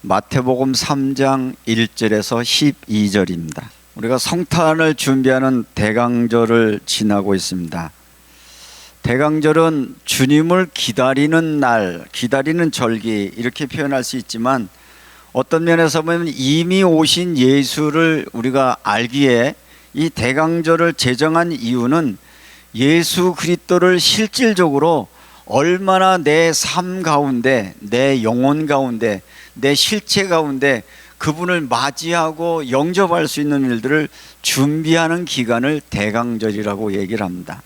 마태복음 3장 1절에서 12절입니다. 우리가 성탄을 준비하는 대강절을 지나고 있습니다. 대강절은 주님을 기다리는 날, 기다리는 절기 이렇게 표현할 수 있지만 어떤 면에서 보면 이미 오신 예수를 우리가 알기에 이 대강절을 제정한 이유는 예수 그리스도를 실질적으로 얼마나 내 삶 가운데, 내 영혼 가운데, 내 실체 가운데 그분을 맞이하고 영접할 수 있는 일들을 준비하는 기간을 대강절이라고 얘기를 합니다.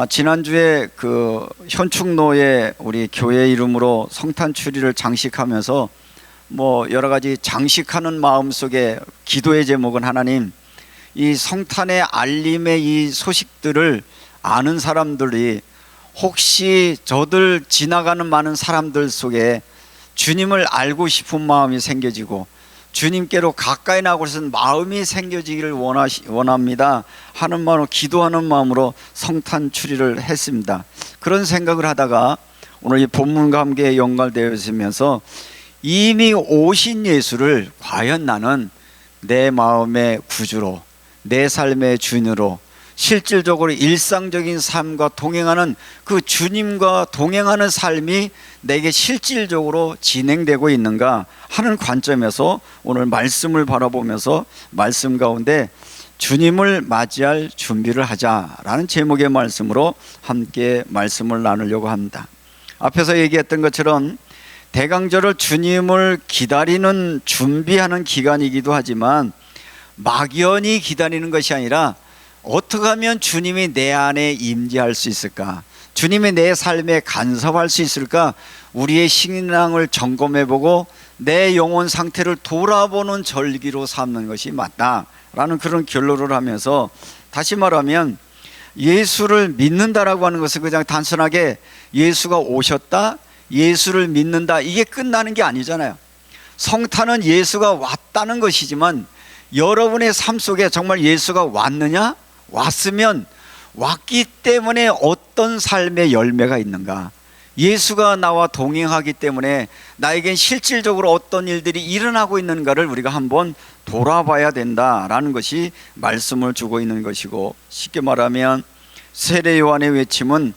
지난주에 그 현충로에 우리 교회 이름으로 성탄 추리를 장식하면서 여러 가지 장식하는 마음 속에 기도의 제목은 하나님, 이 성탄의 알림의 이 소식들을 아는 사람들이 혹시 저들 지나가는 많은 사람들 속에 주님을 알고 싶은 마음이 생겨지고 주님께로 가까이 나고 싶은 마음이 생겨지기를 원합니다 하는 마음으로 기도하는 마음으로 성탄 추리를 했습니다. 그런 생각을 하다가 오늘 이 본문과 함께 연관되어 있으면서 이미 오신 예수를 과연 나는 내 마음의 구주로, 내 삶의 주인으로 실질적으로 일상적인 삶과 동행하는 그 주님과 동행하는 삶이 내게 실질적으로 진행되고 있는가 하는 관점에서 오늘 말씀을 바라보면서 말씀 가운데 주님을 맞이할 준비를 하자라는 제목의 말씀으로 함께 말씀을 나누려고 합니다. 앞에서 얘기했던 것처럼 대강절을 주님을 기다리는 준비하는 기간이기도 하지만 막연히 기다리는 것이 아니라 어떻게 하면 주님이 내 안에 임재할 수 있을까? 주님이 내 삶에 간섭할 수 있을까? 우리의 신앙을 점검해보고 내 영혼 상태를 돌아보는 절기로 삼는 것이 맞다라는 그런 결론을 하면서, 다시 말하면 예수를 믿는다라고 하는 것은 그냥 단순하게 예수가 오셨다, 예수를 믿는다 이게 끝나는 게 아니잖아요. 성탄은 예수가 왔다는 것이지만 여러분의 삶 속에 정말 예수가 왔느냐? 왔으면 왔기 때문에 어떤 삶의 열매가 있는가? 예수가 나와 동행하기 때문에 나에겐 실질적으로 어떤 일들이 일어나고 있는가를 우리가 한번 돌아봐야 된다라는 것이 말씀을 주고 있는 것이고, 쉽게 말하면 세례 요한의 외침은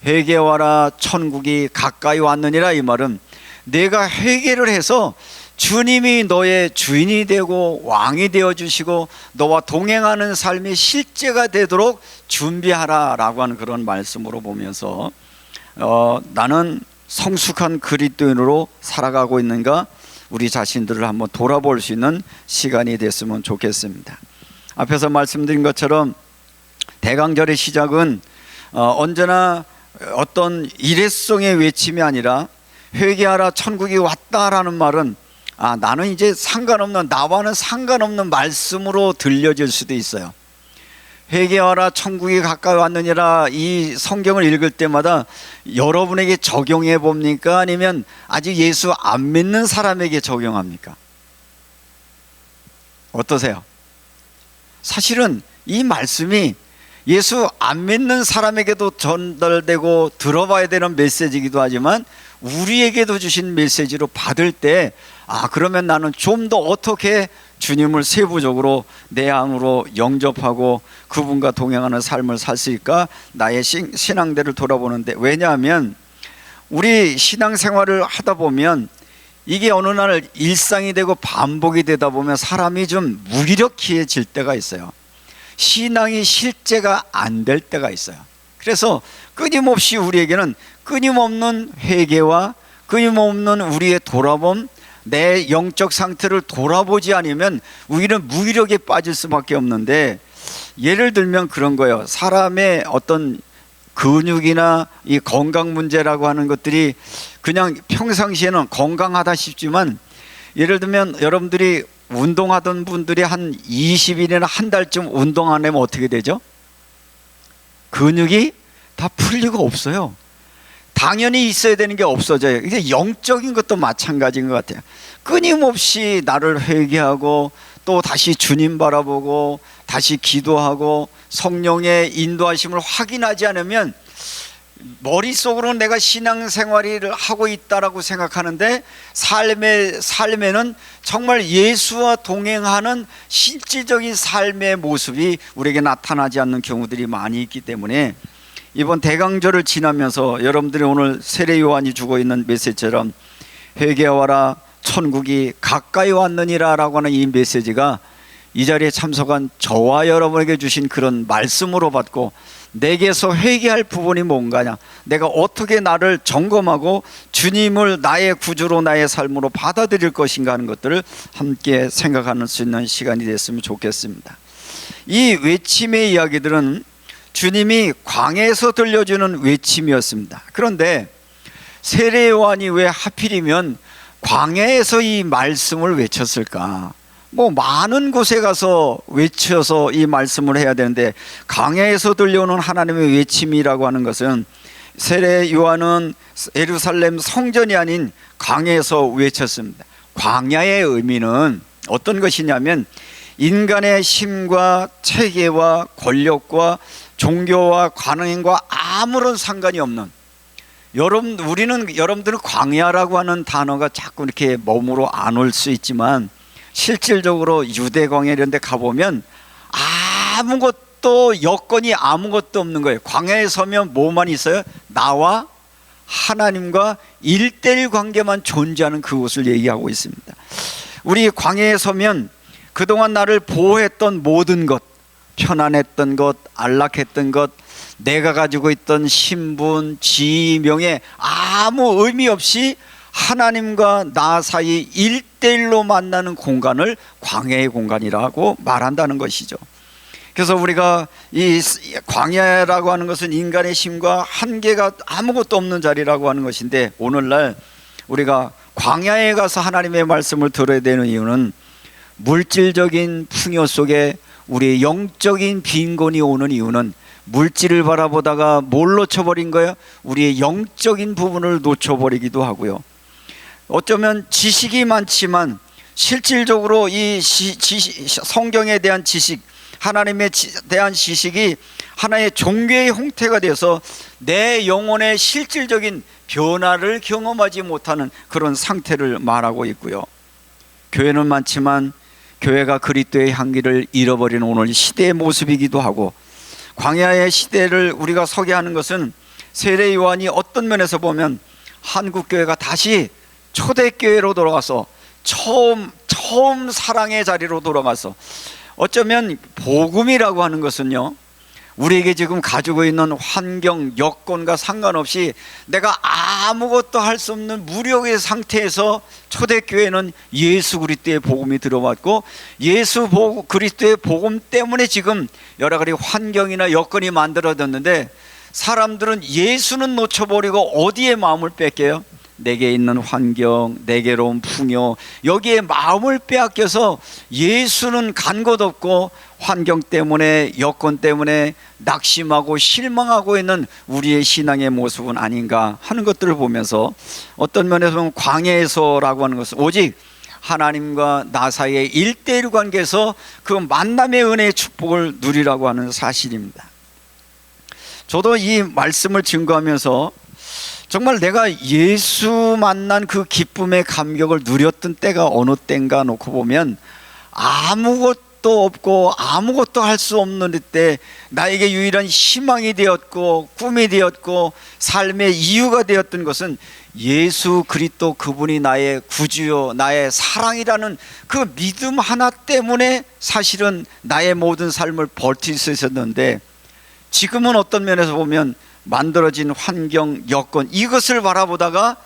회개하라 천국이 가까이 왔느니라, 이 말은 내가 회개를 해서 주님이 너의 주인이 되고 왕이 되어주시고 너와 동행하는 삶이 실제가 되도록 준비하라 라고 하는 그런 말씀으로 보면서 나는 성숙한 그리스도인으로 살아가고 있는가, 우리 자신들을 한번 돌아볼 수 있는 시간이 됐으면 좋겠습니다. 앞에서 말씀드린 것처럼 대강절의 시작은 언제나 어떤 일회성의 외침이 아니라 회개하라 천국이 왔다라는 말은 나는 이제 나와는 상관없는 말씀으로 들려질 수도 있어요. 회개하라 천국이 가까이 왔느니라, 이 성경을 읽을 때마다 여러분에게 적용해 봅니까? 아니면 아직 예수 안 믿는 사람에게 적용합니까? 어떠세요? 사실은 이 말씀이 예수 안 믿는 사람에게도 전달되고 들어봐야 되는 메시지이기도 하지만 우리에게도 주신 메시지로 받을 때 그러면 나는 좀 더 어떻게 주님을 세부적으로 내 안으로 영접하고 그분과 동행하는 삶을 살 수 있을까? 나의 신앙대를 돌아보는데, 왜냐하면 우리 신앙생활을 하다 보면 이게 어느 날 일상이 되고 반복이 되다 보면 사람이 좀 무기력해질 때가 있어요. 신앙이 실제가 안 될 때가 있어요. 그래서 끊임없이 우리에게는 끊임없는 회개와 끊임없는 우리의 돌아봄, 내 영적 상태를 돌아보지 않으면 우리는 무기력에 빠질 수밖에 없는데, 예를 들면 그런 거예요. 사람의 어떤 근육이나 이 건강 문제라고 하는 것들이 그냥 평상시에는 건강하다 싶지만, 예를 들면 여러분들이 운동하던 분들이 한 20일이나 한 달쯤 운동 안 하면 어떻게 되죠? 근육이 다 풀리고 없어요. 당연히 있어야 되는 게 없어져요. 이제 영적인 것도 마찬가지인 것 같아요. 끊임없이 나를 회개하고 또 다시 주님 바라보고 다시 기도하고 성령의 인도하심을 확인하지 않으면 머릿속으로는 내가 신앙생활을 하고 있다라고 생각하는데 삶에는 정말 예수와 동행하는 실질적인 삶의 모습이 우리에게 나타나지 않는 경우들이 많이 있기 때문에 이번 대강절을 지나면서 여러분들이 오늘 세례 요한이 주고 있는 메시지처럼 회개하라 천국이 가까이 왔느니라 라고 하는 이 메시지가 이 자리에 참석한 저와 여러분에게 주신 그런 말씀으로 받고 내게서 회개할 부분이 뭔가냐, 내가 어떻게 나를 점검하고 주님을 나의 구주로 나의 삶으로 받아들일 것인가 하는 것들을 함께 생각할 수 있는 시간이 됐으면 좋겠습니다. 이 외침의 이야기들은 주님이 광야에서 들려주는 외침이었습니다. 그런데 세례 요한이 왜 하필이면 광야에서 이 말씀을 외쳤을까? 많은 곳에 가서 외쳐서 이 말씀을 해야 되는데 광야에서 들려오는 하나님의 외침이라고 하는 것은 세례 요한은 예루살렘 성전이 아닌 광야에서 외쳤습니다. 광야의 의미는 어떤 것이냐면 인간의 힘과 체계와 권력과 종교와 관행과 아무런 상관이 없는, 여러분들은 광야라고 하는 단어가 자꾸 이렇게 몸으로 안 올 수 있지만 실질적으로 유대 광야 이런 데 가보면 아무것도 여건이 아무것도 없는 거예요. 광야에 서면 뭐만 있어요? 나와 하나님과 1:1 관계만 존재하는 그곳을 얘기하고 있습니다. 우리 광야에 서면 그동안 나를 보호했던 모든 것, 편안했던 것, 안락했던 것, 내가 가지고 있던 신분, 지위, 명예 아무 의미 없이 하나님과 나 사이 1:1로 만나는 공간을 광야의 공간이라고 말한다는 것이죠. 그래서 우리가 이 광야라고 하는 것은 인간의 힘과 한계가 아무것도 없는 자리라고 하는 것인데, 오늘날 우리가 광야에 가서 하나님의 말씀을 들어야 되는 이유는 물질적인 풍요 속에 우리의 영적인 빈곤이 오는 이유는 물질을 바라보다가 뭘 놓쳐버린 거예요? 우리의 영적인 부분을 놓쳐버리기도 하고요. 어쩌면 지식이 많지만 실질적으로 이 성경에 대한 지식, 하나님에 대한 지식이 하나의 종교의 형태가 돼서 내 영혼의 실질적인 변화를 경험하지 못하는 그런 상태를 말하고 있고요. 교회는 많지만 교회가 그리스도의 향기를 잃어버리는 오늘 시대의 모습이기도 하고, 광야의 시대를 우리가 서게 하는 것은 세례 요한이 어떤 면에서 보면 한국교회가 다시 초대교회로 돌아가서 처음 사랑의 자리로 돌아가서, 어쩌면 복음이라고 하는 것은요, 우리에게 지금 가지고 있는 환경, 여건과 상관없이 내가 아무것도 할 수 없는 무력의 상태에서 초대교회는 예수 그리스도의 복음이 들어왔고, 예수 그리스도의 복음 때문에 지금 여러 가지 환경이나 여건이 만들어졌는데, 사람들은 예수는 놓쳐버리고 어디에 마음을 뺏겨요? 내게 있는 환경, 내게로운 풍요, 여기에 마음을 빼앗겨서 예수는 간 곳 없고 환경 때문에, 여건 때문에 낙심하고 실망하고 있는 우리의 신앙의 모습은 아닌가 하는 것들을 보면서, 어떤 면에서 보면 광야에서라고 하는 것은 오직 하나님과 나 사이의 1:1 관계에서 그 만남의 은혜의 축복을 누리라고 하는 사실입니다. 저도 이 말씀을 증거하면서 정말 내가 예수 만난 그 기쁨의 감격을 누렸던 때가 어느 때인가 놓고 보면, 아무것도 없고 아무것도 할 수 없는 때 나에게 유일한 희망이 되었고 꿈이 되었고 삶의 이유가 되었던 것은 예수 그리스도, 그분이 나의 구주요 나의 사랑이라는 그 믿음 하나 때문에 사실은 나의 모든 삶을 버틸 수 있었는데, 지금은 어떤 면에서 보면 만들어진 환경, 여건, 이것을 바라보다가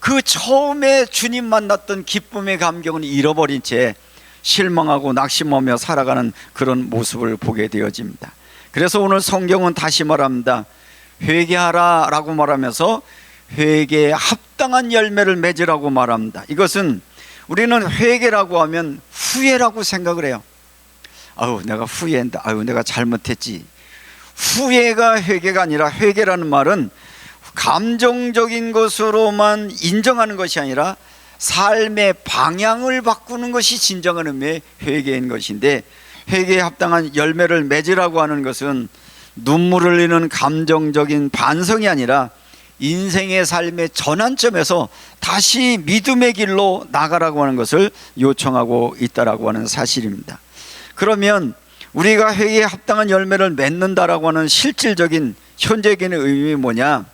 그 처음에 주님 만났던 기쁨의 감격은 잃어버린 채 실망하고 낙심하며 살아가는 그런 모습을 보게 되어집니다. 그래서 오늘 성경은 다시 말합니다. 회개하라 라고 말하면서 회개에 합당한 열매를 맺으라고 말합니다. 이것은 우리는 회개라고 하면 후회라고 생각을 해요. 내가 후회한다, 내가 잘못했지. 후회가 회개가 아니라, 회개라는 말은 감정적인 것으로만 인정하는 것이 아니라 삶의 방향을 바꾸는 것이 진정한 의미의 회개인 것인데, 회개에 합당한 열매를 맺으라고 하는 것은 눈물 흘리는 감정적인 반성이 아니라 인생의 삶의 전환점에서 다시 믿음의 길로 나가라고 하는 것을 요청하고 있다라고 하는 사실입니다. 그러면 우리가 회개에 합당한 열매를 맺는다라고 하는 실질적인 현재적인 의미 뭐냐?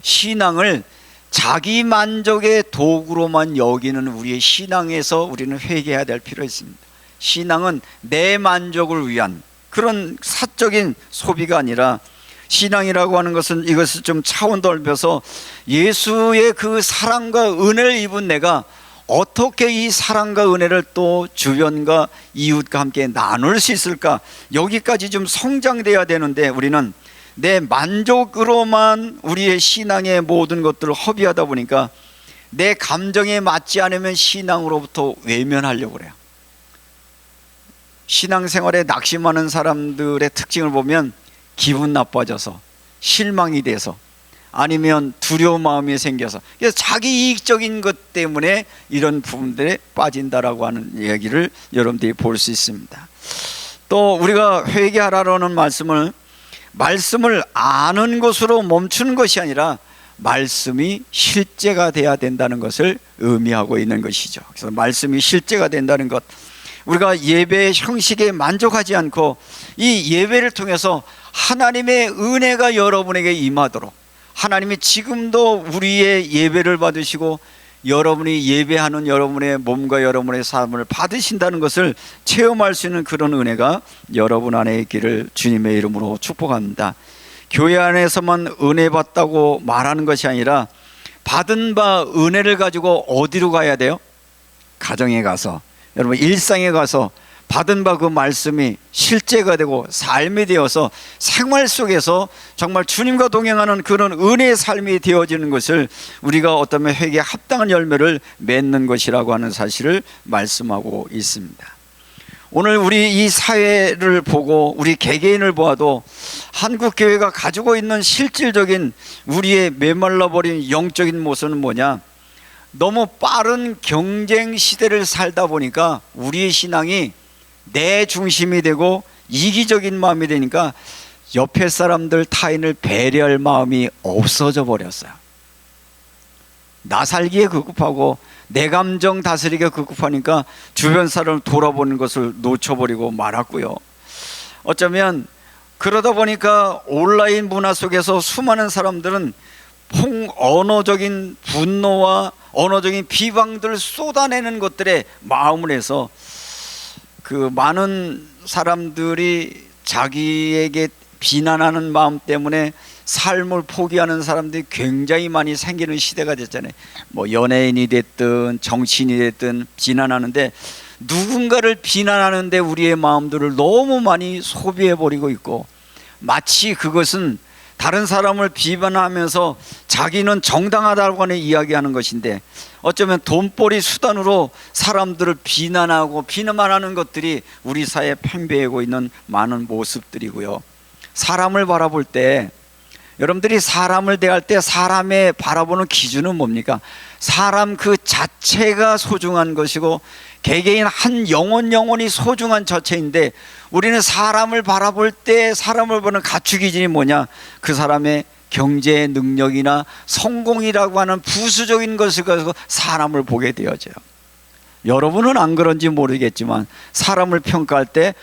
신앙을 자기 만족의 도구로만 여기는 우리의 신앙에서 우리는 회개해야 될 필요가 있습니다. 신앙은 내 만족을 위한 그런 사적인 소비가 아니라, 신앙이라고 하는 것은 이것을 좀 차원 넓혀서 예수의 그 사랑과 은혜를 입은 내가 어떻게 이 사랑과 은혜를 또 주변과 이웃과 함께 나눌 수 있을까, 여기까지 좀 성장돼야 되는데 우리는 내 만족으로만 우리의 신앙의 모든 것들을 허비하다 보니까 내 감정에 맞지 않으면 신앙으로부터 외면하려고 그래요. 신앙생활에 낙심하는 사람들의 특징을 보면 기분 나빠져서, 실망이 돼서, 아니면 두려운 마음이 생겨서, 그래서 자기 이익적인 것 때문에 이런 부분들에 빠진다라고 하는 이야기를 여러분들이 볼 수 있습니다. 또 우리가 회개하라는 말씀을 아는 것으로 멈추는 것이 아니라 말씀이 실제가 돼야 된다는 것을 의미하고 있는 것이죠. 그래서 말씀이 실제가 된다는 것, 우리가 예배의 형식에 만족하지 않고 이 예배를 통해서 하나님의 은혜가 여러분에게 임하도록, 하나님이 지금도 우리의 예배를 받으시고 여러분이 예배하는 여러분의 몸과 여러분의 삶을 받으신다는 것을 체험할 수 있는 그런 은혜가 여러분 안에 있기를 주님의 이름으로 축복합니다. 교회 안에서만 은혜 받다고 말하는 것이 아니라 받은 바 은혜를 가지고 어디로 가야 돼요? 가정에 가서, 여러분 일상에 가서 받은 바 그 말씀이 실제가 되고 삶이 되어서 생활 속에서 정말 주님과 동행하는 그런 은혜의 삶이 되어지는 것을 우리가 어쩌면 회개에 합당한 열매를 맺는 것이라고 하는 사실을 말씀하고 있습니다. 오늘 우리 이 사회를 보고 우리 개개인을 보아도 한국교회가 가지고 있는 실질적인 우리의 메말라버린 영적인 모습은 뭐냐? 너무 빠른 경쟁 시대를 살다 보니까 우리의 신앙이 내 중심이 되고 이기적인 마음이 되니까 옆에 사람들 타인을 배려할 마음이 없어져 버렸어요. 나 살기에 급급하고 내 감정 다스리기에 급급하니까 주변 사람을 돌아보는 것을 놓쳐버리고 말았고요. 어쩌면 그러다 보니까 온라인 문화 속에서 수많은 사람들은 언어적인 분노와 언어적인 비방들을 쏟아내는 것들에 마음을 해서 그 많은 사람들이 자기에게 비난하는 마음 때문에 삶을 포기하는 사람들이 굉장히 많이 생기는 시대가 됐잖아요. 뭐 연예인이 됐든 정치인이 됐든 비난하는데, 누군가를 비난하는데 우리의 마음들을 너무 많이 소비해버리고 있고, 마치 그것은 다른 사람을 비판하면서 자기는 정당하다고 하는 이야기하는 것인데, 어쩌면 돈벌이 수단으로 사람들을 비난하고 비난하는 것들이 우리 사회에 팽배하고 있는 많은 모습들이고요. 사람을 바라볼 때, 여러분들이 사람을 대할 때 사람의 바라보는 기준은 뭡니까? 사람 그 자체가 소중한 것이고 개개인 한 영혼이 소중한 자체인데, 우리는 사람을 바라볼 때 사람을 보는 가치 기준이 뭐냐? 그 사람의 경제 능력이나 성공이라고 하는 부수적인 것을 가지고 사람을 보게 되어져요. 여러분은 안 그런지 모르겠지만 사람을 평가할 때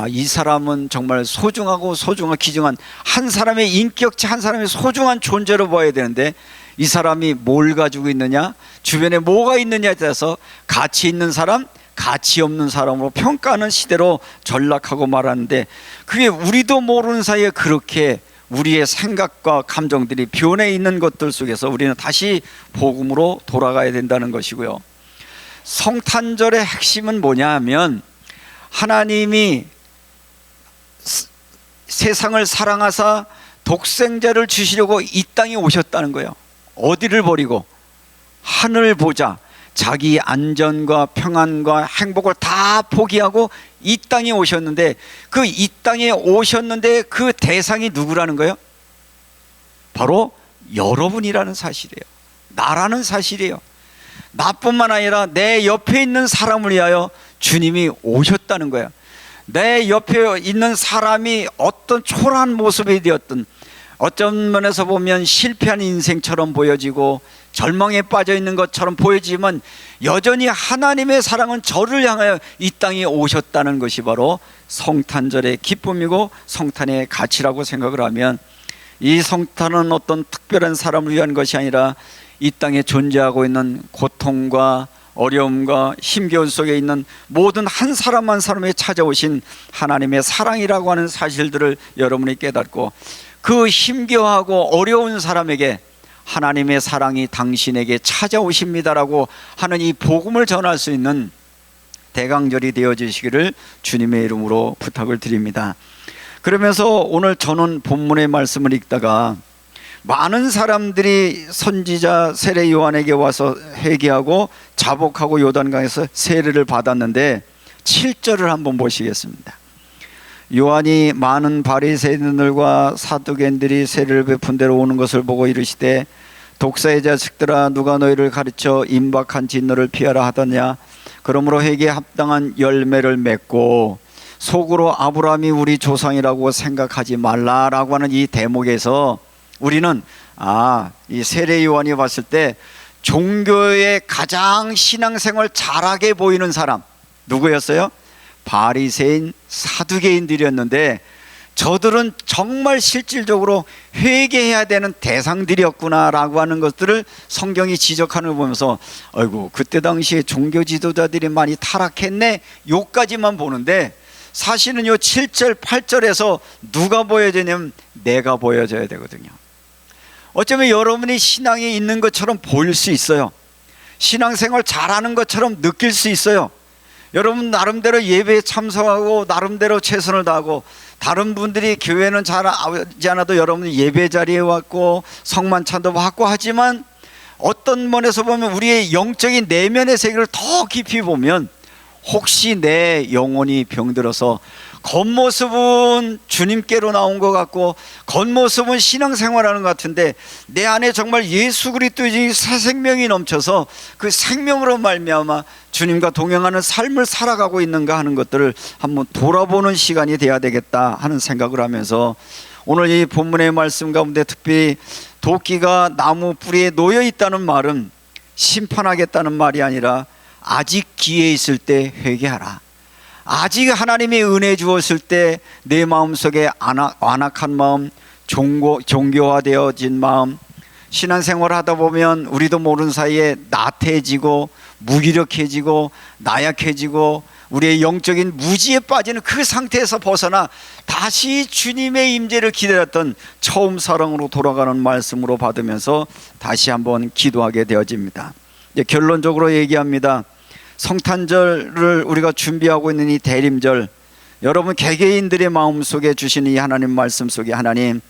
이 사람은 정말 소중하고 귀중한 한 사람의 인격체, 한 사람의 소중한 존재로 봐야 되는데, 이 사람이 뭘 가지고 있느냐, 주변에 뭐가 있느냐에 따라서 가치 있는 사람, 가치 없는 사람으로 평가하는 시대로 전락하고 말하는데, 그게 우리도 모르는 사이에 그렇게 우리의 생각과 감정들이 변해 있는 것들 속에서 우리는 다시 복음으로 돌아가야 된다는 것이고요. 성탄절의 핵심은 뭐냐 하면, 하나님이 세상을 사랑하사 독생자를 주시려고 이 땅에 오셨다는 거예요. 어디를 버리고? 하늘 보자, 자기 안전과 평안과 행복을 다 포기하고 이 땅에 오셨는데, 그 이 땅에 오셨는데 그 대상이 누구라는 거예요? 바로 여러분이라는 사실이에요. 나라는 사실이에요. 나뿐만 아니라 내 옆에 있는 사람을 위하여 주님이 오셨다는 거예요. 내 옆에 있는 사람이 어떤 초라한 모습이 되었든, 어떤 면에서 보면 실패한 인생처럼 보여지고 절망에 빠져 있는 것처럼 보여지만, 여전히 하나님의 사랑은 저를 향하여 이 땅에 오셨다는 것이 바로 성탄절의 기쁨이고 성탄의 가치라고 생각을 하면, 이 성탄은 어떤 특별한 사람을 위한 것이 아니라 이 땅에 존재하고 있는 고통과 어려움과 힘겨움 속에 있는 모든 한 사람 한 사람에 찾아오신 하나님의 사랑이라고 하는 사실들을 여러분이 깨닫고, 그 힘겨워하고 어려운 사람에게 하나님의 사랑이 당신에게 찾아오십니다라고 하는 이 복음을 전할 수 있는 대강절이 되어주시기를 주님의 이름으로 부탁을 드립니다. 그러면서 오늘 저는 본문의 말씀을 읽다가 많은 사람들이 선지자 세례 요한에게 와서 회개하고 자복하고 요단강에서 세례를 받았는데 7절을 한번 보시겠습니다. 요한이 많은 바리새인들과 사두개인들이 세례를 베푼 데로 오는 것을 보고 이르시되, 독사의 자식들아, 누가 너희를 가르쳐 임박한 진노를 피하라 하더냐. 그러므로 회개에 합당한 열매를 맺고 속으로 아브라함이 우리 조상이라고 생각하지 말라라고 하는 이 대목에서 우리는 이 세례 요한이 봤을 때 종교의 가장 신앙생활 잘하게 보이는 사람 누구였어요? 바리새인 사두개인들이었는데, 저들은 정말 실질적으로 회개해야 되는 대상들이었구나라고 하는 것들을 성경이 지적하는 걸 보면서, 아이고 그때 당시에 종교 지도자들이 많이 타락했네, 요까지만 보는데 사실은 요 7절 8절에서 누가 보여지냐면 내가 보여져야 되거든요. 어쩌면 여러분이 신앙이 있는 것처럼 보일 수 있어요. 신앙생활 잘하는 것처럼 느낄 수 있어요. 여러분 나름대로 예배에 참석하고 나름대로 최선을 다하고, 다른 분들이 교회는 잘하지 않아도 여러분이 예배 자리에 왔고 성만찬도 받고 하지만, 어떤 면에서 보면 우리의 영적인 내면의 세계를 더 깊이 보면 혹시 내 영혼이 병들어서 겉모습은 주님께로 나온 것 같고 겉모습은 신앙생활하는 것 같은데, 내 안에 정말 예수 그리스도의 새 생명이 넘쳐서 그 생명으로 말미암아 주님과 동행하는 삶을 살아가고 있는가 하는 것들을 한번 돌아보는 시간이 돼야 되겠다 하는 생각을 하면서, 오늘 이 본문의 말씀 가운데 특별히 도끼가 나무 뿌리에 놓여 있다는 말은 심판하겠다는 말이 아니라 아직 기회 있을 때 회개하라. 아직 하나님이 은혜 주었을 때 내 마음속에 완악한 마음, 종교화되어진 마음, 신앙생활 하다 보면 우리도 모르는 사이에 나태해지고 무기력해지고 나약해지고 우리의 영적인 무지에 빠지는 그 상태에서 벗어나 다시 주님의 임재를 기다렸던 처음 사랑으로 돌아가는 말씀으로 받으면서 다시 한번 기도하게 되어집니다. 이제 결론적으로 얘기합니다. 성탄절을 우리가 준비하고 있는 이 대림절, 여러분 개개인들의 마음속에 주신 이 하나님 말씀 속에, 하나님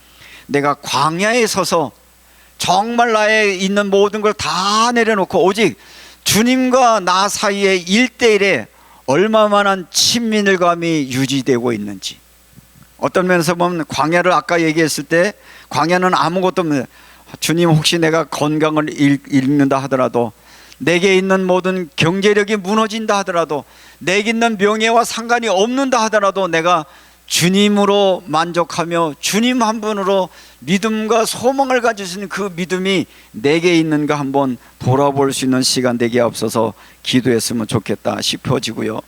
내가 광야에 서서 정말 나의 있는 모든 걸 다 내려놓고 오직 주님과 나 사이의 1대1에 얼마만한 친밀감이 유지되고 있는지, 어떤 면에서 보면 광야를 아까 얘기했을 때 광야는 아무것도 없는, 주님 혹시 내가 건강을 잃는다 하더라도, 내게 있는 모든 경제력이 무너진다 하더라도, 내게 있는 명예와 상관이 없는다 하더라도 내가 주님으로 만족하며 주님 한 분으로 믿음과 소망을 가질 수 있는 그 믿음이 내게 있는가 한번 돌아볼 수 있는 시간 되게 앞서서 기도했으면 좋겠다 싶어지고요.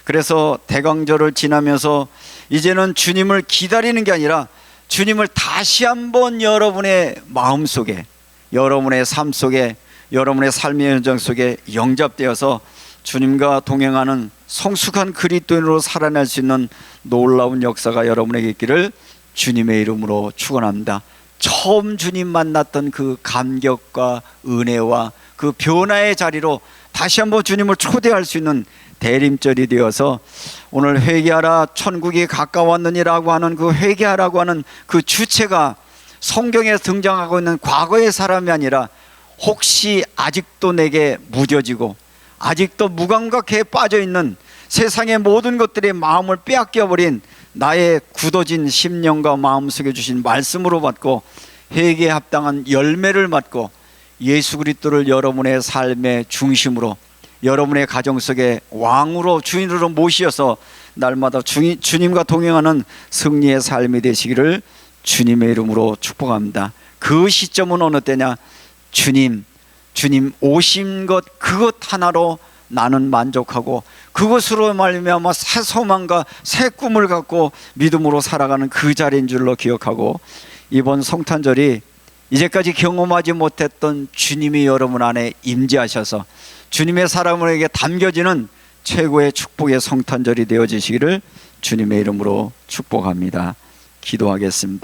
그래서 대강절을 지나면서 이제는 주님을 기다리는 게 아니라 주님을 다시 한번 여러분의 마음속에, 여러분의 삶 속에, 여러분의 삶의 현장 속에 영접되어서 주님과 동행하는 성숙한 그리스도인으로 살아날 수 있는 놀라운 역사가 여러분에게 있기를 주님의 이름으로 축원합니다. 처음 주님 만났던 그 감격과 은혜와 그 변화의 자리로 다시 한번 주님을 초대할 수 있는 대림절이 되어서, 오늘 회개하라 천국이 가까웠느니라고 하는 그 회개하라고 하는 그 주체가 성경에 등장하고 있는 과거의 사람이 아니라 혹시 아직도 내게 무뎌지고 아직도 무감각에 빠져있는 세상의 모든 것들의 마음을 빼앗겨버린 나의 굳어진 심령과 마음속에 주신 말씀으로 받고 회개에 합당한 열매를 받고 예수 그리스도를 여러분의 삶의 중심으로, 여러분의 가정 속에 왕으로 주인으로 모셔서 날마다 주님과 동행하는 승리의 삶이 되시기를 주님의 이름으로 축복합니다. 그 시점은 어느 때냐? 주님 오신 것 그것 하나로 나는 만족하고 그것으로 말미암아 새 소망과 새 꿈을 갖고 믿음으로 살아가는 그 자리인 줄로 기억하고, 이번 성탄절이 이제까지 경험하지 못했던 주님이 여러분 안에 임재하셔서 주님의 사람에게 담겨지는 최고의 축복의 성탄절이 되어지시기를 주님의 이름으로 축복합니다. 기도하겠습니다.